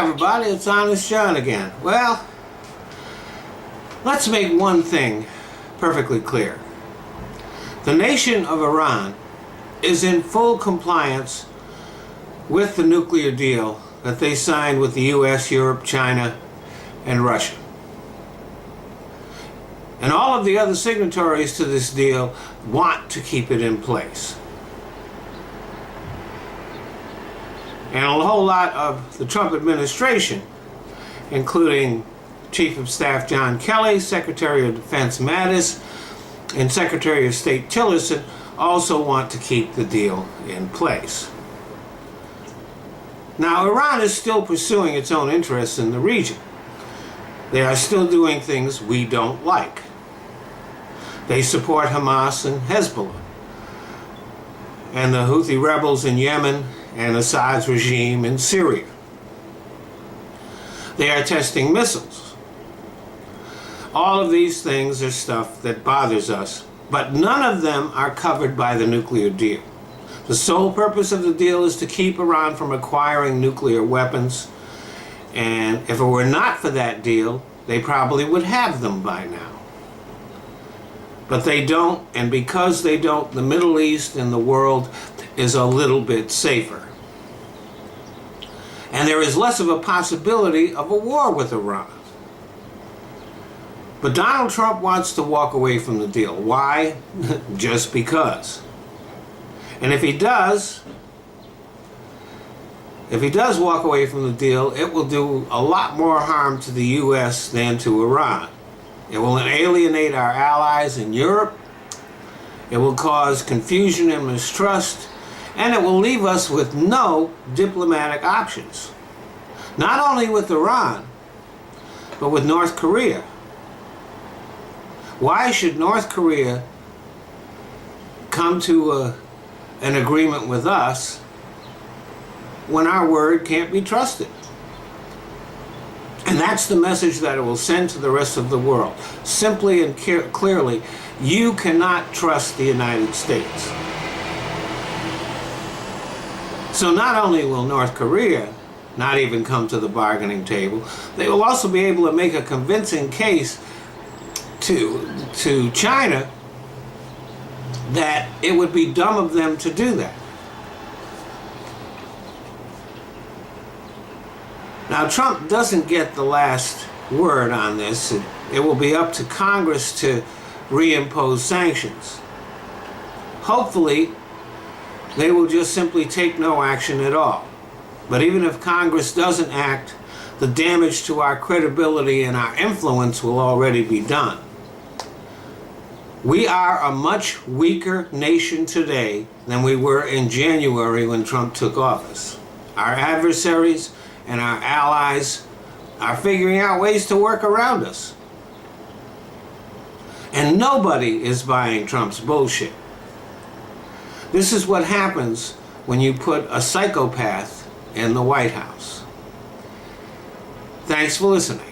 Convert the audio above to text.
Hi everybody, it's Honest John again. Well, let's make one thing perfectly clear. The nation of Iran is in full compliance with the nuclear deal that they signed with the US, Europe, China, and Russia. And all of the other signatories to this deal want to keep it in place. And a whole lot of the Trump administration, including Chief of Staff John Kelly, Secretary of Defense Mattis, and Secretary of State Tillerson, also want to keep the deal in place. Now, Iran is still pursuing its own interests in the region. They are still doing things we don't like. They support Hamas and Hezbollah, and the Houthi rebels in Yemen, and Assad's regime in Syria. They are testing missiles. All of these things are stuff that bothers us, but none of them are covered by the nuclear deal. The sole purpose of the deal is to keep Iran from acquiring nuclear weapons, and if it were not for that deal, they probably would have them by now. But they don't, and because they don't, the Middle East and the world is a little bit safer. And there is less of a possibility of a war with Iran. But Donald Trump wants to walk away from the deal. Why? Just because. And if he does walk away from the deal, it will do a lot more harm to the US than to Iran. It will alienate our allies in Europe. It will cause confusion and mistrust. And it will leave us with no diplomatic options. Not only with Iran, but with North Korea. Why should North Korea come to an agreement with us when our word can't be trusted? And that's the message that it will send to the rest of the world. Simply and clearly, you cannot trust the United States. So not only will North Korea not even come to the bargaining table, they will also be able to make a convincing case to China that it would be dumb of them to do that. Now, Trump doesn't get the last word on this. It will be up to Congress to reimpose sanctions. Hopefully, they will just simply take no action at all. But even if Congress doesn't act, the damage to our credibility and our influence will already be done. We are a much weaker nation today than we were in January when Trump took office. Our adversaries and our allies are figuring out ways to work around us. And nobody is buying Trump's bullshit. This is what happens when you put a psychopath in the White House. Thanks for listening.